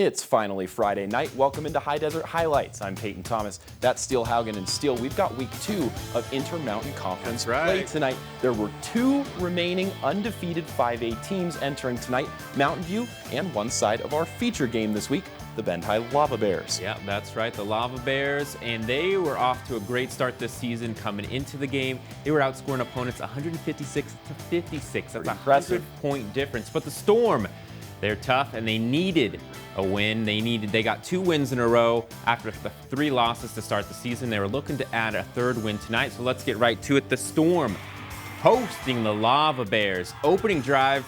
It's finally Friday night. Welcome into High Desert Highlights. I'm Peyton Thomas. That's Steele Haugen and Steele. We've got week 2 of Intermountain Conference play tonight. There were 2 remaining undefeated 5A teams entering tonight, Mountain View and one side of our feature game this week, the Bend High Lava Bears. Yeah, that's right, the Lava Bears, and they were off to a great start this season coming into the game. They were outscoring opponents 156 to 56. That's a 100-point difference. But the Storm, they're tough, and they needed a win. They got 2 wins in a row after the 3 losses to start the season. They were looking to add a 3rd win tonight, so let's get right to it. The Storm hosting the Lava Bears. Opening drive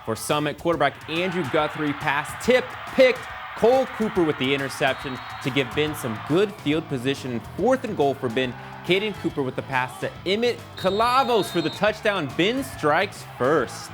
for Summit. Quarterback Andrew Guthrie pass tipped, picked. Cole Cooper with the interception to give Ben some good field position. 4th and goal for Ben. Caden Cooper with the pass to Emmett Calavos for the touchdown. Ben strikes first.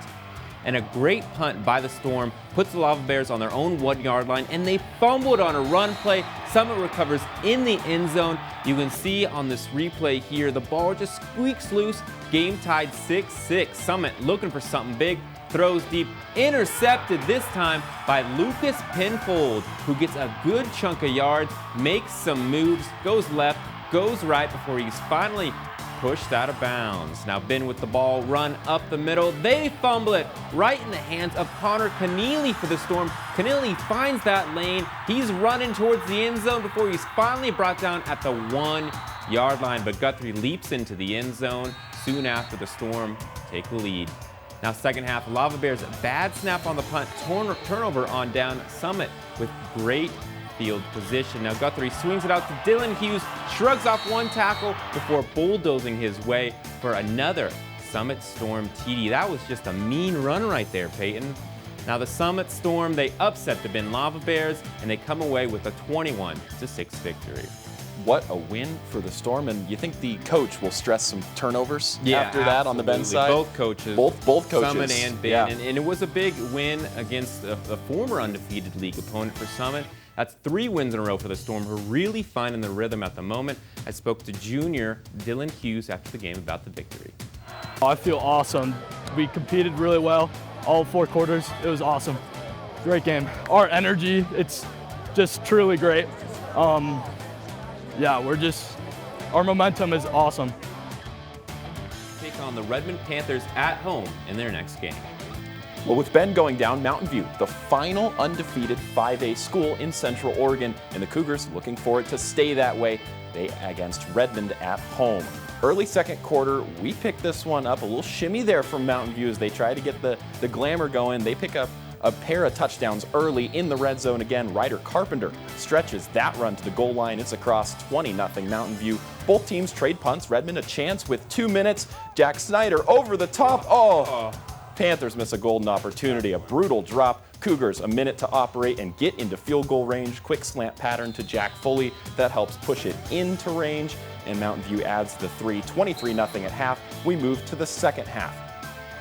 And a great punt by the Storm puts the Lava Bears on their own 1-yard line, and they fumbled on a run play. Summit recovers in the end zone. You can see on this replay here, the ball just squeaks loose. Game tied 6-6. Summit looking for something big. Throws deep, intercepted this time by Lucas Penfold, who gets a good chunk of yards, makes some moves, goes left, goes right before he's finally pushed out of bounds. Now Ben with the ball, run up the middle. They fumble it right in the hands of Connor Keneally for the Storm. Keneally finds that lane. He's running towards the end zone before he's finally brought down at the 1-yard line. But Guthrie leaps into the end zone soon after the Storm take the lead. Now second half, Lava Bears, bad snap on the punt, turnover on down. Summit with great field position. Now Guthrie swings it out to Dylan Hughes, shrugs off 1 tackle before bulldozing his way for another Summit Storm TD. That was just a mean run right there, Peyton. Now the Summit Storm, they upset the Ben Lava Bears, and they come away with a 21-6 victory. What a win for the Storm, and you think the coach will stress some turnovers after that absolutely. on the Ben side? Both coaches. Both coaches. Summit and Ben. Yeah. And it was a big win against a former undefeated league opponent for Summit. That's 3 wins in a row for the Storm, who are really finding the rhythm at the moment. I spoke to junior Dylan Hughes after the game about the victory. I feel awesome. We competed really well, all 4 quarters. It was awesome. Great game. Our energy, it's just truly great. Yeah, our momentum is awesome. Take on the Redmond Panthers at home in their next game. Well, with Ben going down, Mountain View, the final undefeated 5A school in Central Oregon, and the Cougars looking for it to stay that way. They against Redmond at home. Early second quarter, we picked this one up. A little shimmy there from Mountain View as they try to get the glamour going. They pick up a pair of touchdowns early in the red zone again. Ryder Carpenter stretches that run to the goal line. It's across 20-0 Mountain View. Both teams trade punts. Redmond a chance with 2 minutes. Jack Snyder over the top. Panthers miss a golden opportunity. A brutal drop. Cougars a minute to operate and get into field goal range. Quick slant pattern to Jack Foley. That helps push it into range. And Mountain View adds the 3. 23-0 at half. We move to the second half.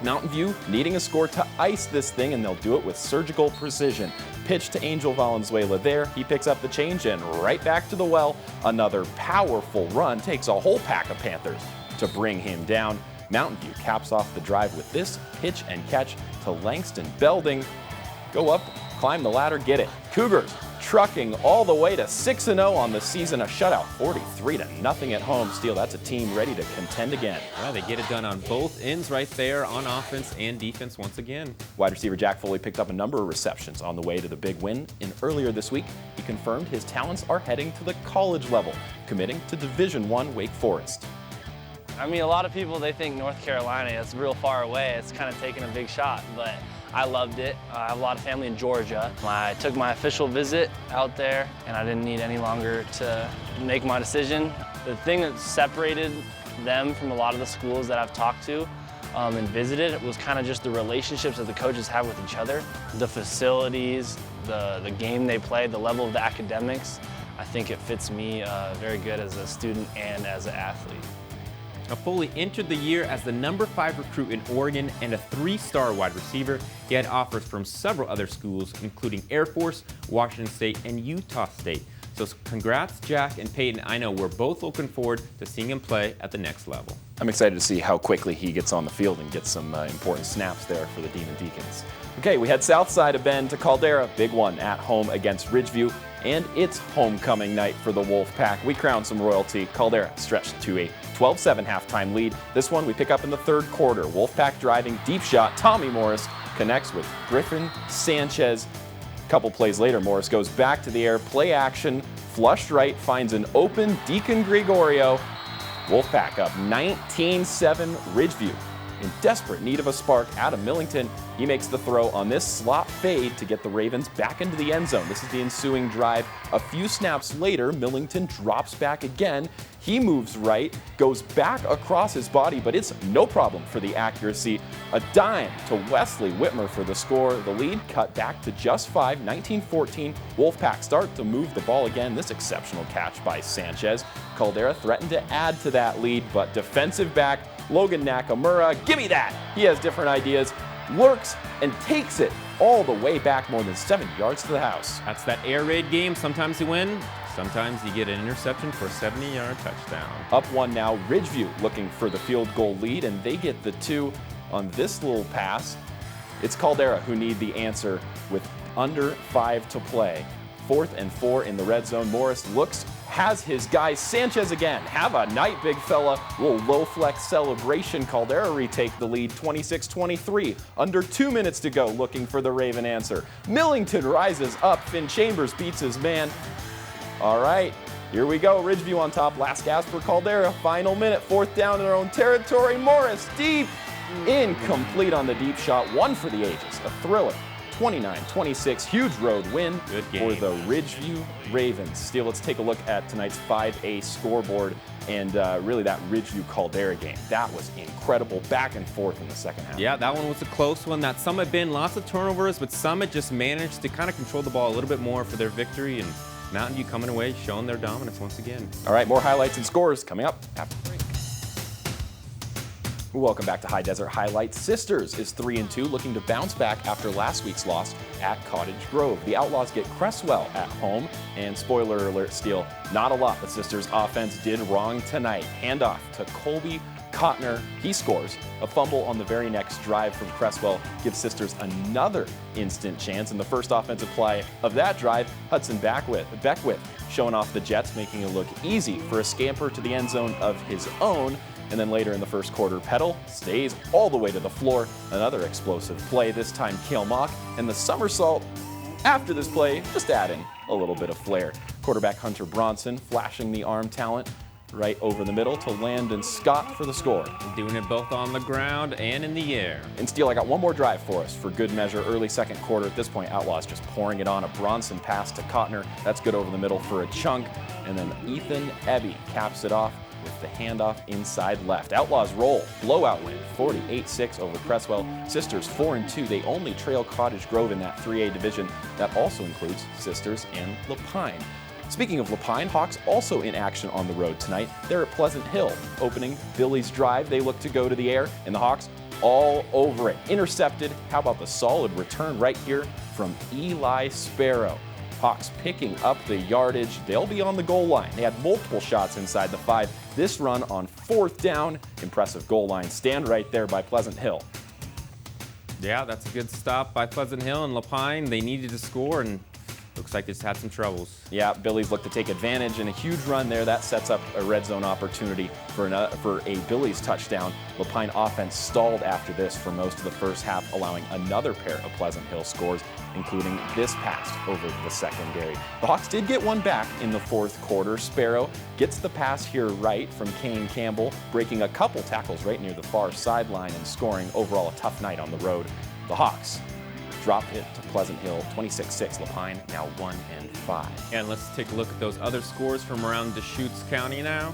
Mountain View needing a score to ice this thing, and they'll do it with surgical precision. Pitch to Angel Valenzuela there. He picks up the change and right back to the well. Another powerful run takes a whole pack of Panthers to bring him down. Mountain View caps off the drive with this pitch and catch to Langston Belding. Go up, climb the ladder, get it. Cougars trucking all the way to 6-0 on the season. A shutout, 43-0 at home. Steele, that's a team ready to contend again. Well, they get it done on both ends right there on offense and defense once again. Wide receiver Jack Foley picked up a number of receptions on the way to the big win. And earlier this week, he confirmed his talents are heading to the college level, committing to Division I Wake Forest. I mean, a lot of people, they think North Carolina is real far away. It's kind of taking a big shot, but I loved it. I have a lot of family in Georgia. I took my official visit out there, and I didn't need any longer to make my decision. The thing that separated them from a lot of the schools that I've talked to and visited was kind of just the relationships that the coaches have with each other, the facilities, the game they play, the level of the academics. I think it fits me very good as a student and as an athlete. Now, Foley entered the year as the number 5 recruit in Oregon and a 3-star wide receiver. He had offers from several other schools, including Air Force, Washington State, and Utah State. So congrats, Jack and Peyton. I know we're both looking forward to seeing him play at the next level. I'm excited to see how quickly he gets on the field and gets some important snaps there for the Demon Deacons. Okay, we head south side of Bend to Caldera. Big one at home against Ridgeview, and it's homecoming night for the Wolfpack. We crown some royalty. Caldera stretched to a 12-7 halftime lead. This one we pick up in the third quarter. Wolfpack driving, deep shot. Tommy Morris connects with Griffin Sanchez. A couple plays later, Morris goes back to the air, play action, flushed right, finds an open Deacon Gregorio. Wolfpack up 19-7 Ridgeview. In desperate need of a spark, Adam Millington, he makes the throw on this slot fade to get the Ravens back into the end zone. This is the ensuing drive. A few snaps later, Millington drops back again. He moves right, goes back across his body, but it's no problem for the accuracy. A dime to Wesley Whitmer for the score. The lead cut back to just 5, 19-14. Wolfpack start to move the ball again. This exceptional catch by Sanchez. Caldera threatened to add to that lead, but defensive back Logan Nakamura, give me that! He has different ideas, lurks and takes it all the way back more than 7 yards to the house. That's that air raid game. Sometimes you win, sometimes you get an interception for a 70-yard touchdown. Up one now, Ridgeview looking for the field goal lead, and they get the 2 on this little pass. It's Caldera who need the answer with under 5 to play. 4th and 4 in the red zone. Morris looks, has his guy. Sanchez again. Have a night, big fella. Little low flex celebration. Caldera retake the lead 26-23. Under 2 minutes to go looking for the Raven answer. Millington rises up. Finn Chambers beats his man. All right, here we go. Ridgeview on top. Last gasp for Caldera. Final minute. 4th down in their own territory. Morris deep. Incomplete on the deep shot. One for the ages. A thriller. 29-26, huge road win for the Ridgeview Ravens. Still, let's take a look at tonight's 5A scoreboard and really that Ridgeview Caldera game. That was incredible, back and forth in the second half. Yeah, that one was a close one. That Summit Bend, lots of turnovers, but Summit just managed to kind of control the ball a little bit more for their victory, and Mountain View coming away, showing their dominance once again. All right, more highlights and scores coming up after the break. Welcome back to High Desert Highlights. Sisters is 3-2, looking to bounce back after last week's loss at Cottage Grove. The Outlaws get Cresswell at home, and spoiler alert, Steele, not a lot the Sisters offense did wrong tonight. Handoff to Colby Cotner. He scores. A fumble on the very next drive from Cresswell gives Sisters another instant chance. In the first offensive play of that drive, Hudson Beckwith showing off the Jets, making it look easy for a scamper to the end zone of his own. And then later in the first quarter, Petal stays all the way to the floor. Another explosive play, this time Kale Mock. And the somersault after this play, just adding a little bit of flair. Quarterback Hunter Bronson flashing the arm talent right over the middle to Landon Scott for the score. Doing it both on the ground and in the air. And Steele, I got one more drive for us for good measure. Early second quarter. At this point, Outlaws just pouring it on. A Bronson pass to Cotner. That's good over the middle for a chunk. And then Ethan Ebby caps it off with the handoff inside left. Outlaws roll, blowout win, 48-6 over Cresswell. Sisters 4-2. They only trail Cottage Grove in that 3A division. That also includes Sisters and Lapine. Speaking of Lapine, Hawks also in action on the road tonight. They're at Pleasant Hill, opening Billy's drive. They look to go to the air, and the Hawks all over it. Intercepted. How about the solid return right here from Eli Sparrow? Hawks picking up the yardage. They'll be on the goal line. They had multiple shots inside the 5. This run on 4th down. Impressive goal line stand right there by Pleasant Hill. Yeah, that's a good stop by Pleasant Hill and Lapine. They needed to score, and looks like it's had some troubles. Yeah, Billy's look to take advantage, and a huge run there. That sets up a red zone opportunity for a Billy's touchdown. Lapine offense stalled after this for most of the first half, allowing another pair of Pleasant Hill scores, including this pass over the secondary. The Hawks did get one back in the 4th quarter. Sparrow gets the pass here right from Kane Campbell, breaking a couple tackles right near the far sideline and scoring. Overall, a tough night on the road. The Hawks drop it to Pleasant Hill, 26-6. Lapine now 1-5. And let's take a look at those other scores from around Deschutes County now.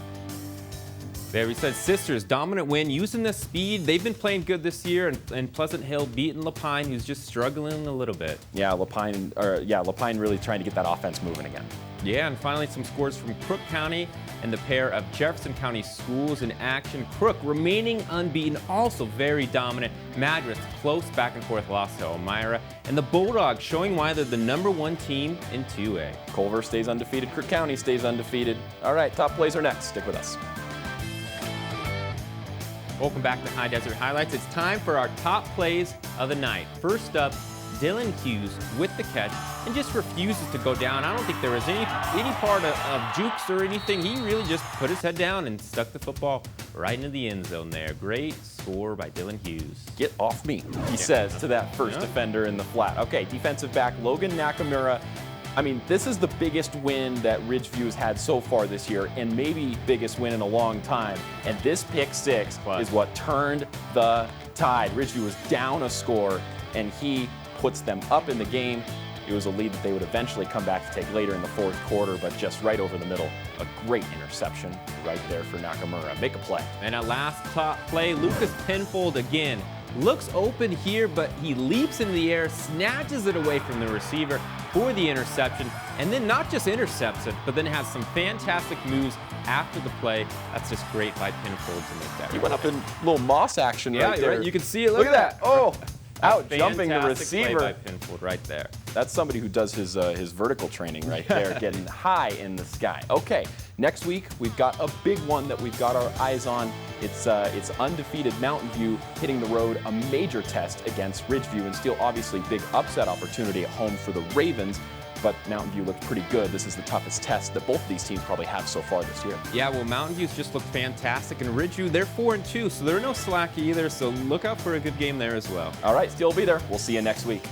There we said Sisters, dominant win, using the speed. They've been playing good this year, and Pleasant Hill beating Lapine, who's just struggling a little bit. Yeah, Lapine really trying to get that offense moving again. Yeah, and finally some scores from Crook County. And the pair of Jefferson County schools in action. Crook remaining unbeaten, also very dominant. Madras close back and forth loss to Elmira. And the Bulldogs showing why they're the #1 team in 2A. Culver stays undefeated. Crook County stays undefeated. All right, top plays are next. Stick with us. Welcome back to High Desert Highlights. It's time for our top plays of the night. First up, Dylan Hughes with the catch and just refuses to go down. I don't think there was any part of jukes or anything. He really just put his head down and stuck the football right into the end zone there. Great score by Dylan Hughes. Get off me, he says to that first defender in the flat. Okay, defensive back Logan Nakamura. I mean, this is the biggest win that Ridgeview has had so far this year, and maybe biggest win in a long time. And this pick six is what turned the tide. Ridgeview was down a score, and he puts them up in the game. It was a lead that they would eventually come back to take later in the fourth quarter, but just right over the middle. A great interception right there for Nakamura. Make a play. And at last top play, Lucas Penfold again. Looks open here, but he leaps into the air, snatches it away from the receiver for the interception, and then not just intercepts it, but then has some fantastic moves after the play. That's just great by Penfold to make that. He went up in little moss action right there. Right. You can see it. Look at that. Oh, out jumping the Fantastic receiver. play by Penfold right there. That's somebody who does his vertical training right there, getting high in the sky. Okay, next week we've got a big one that we've got our eyes on. It's undefeated Mountain View hitting the road, a major test against Ridgeview, and still obviously big upset opportunity at home for the Ravens. But Mountain View looked pretty good. This is the toughest test that both of these teams probably have so far this year. Yeah, well, Mountain View's just looked fantastic, and Ridgeview, they're 4-2, so they're no slack either, so look out for a good game there as well. All right, still be there. We'll see you next week.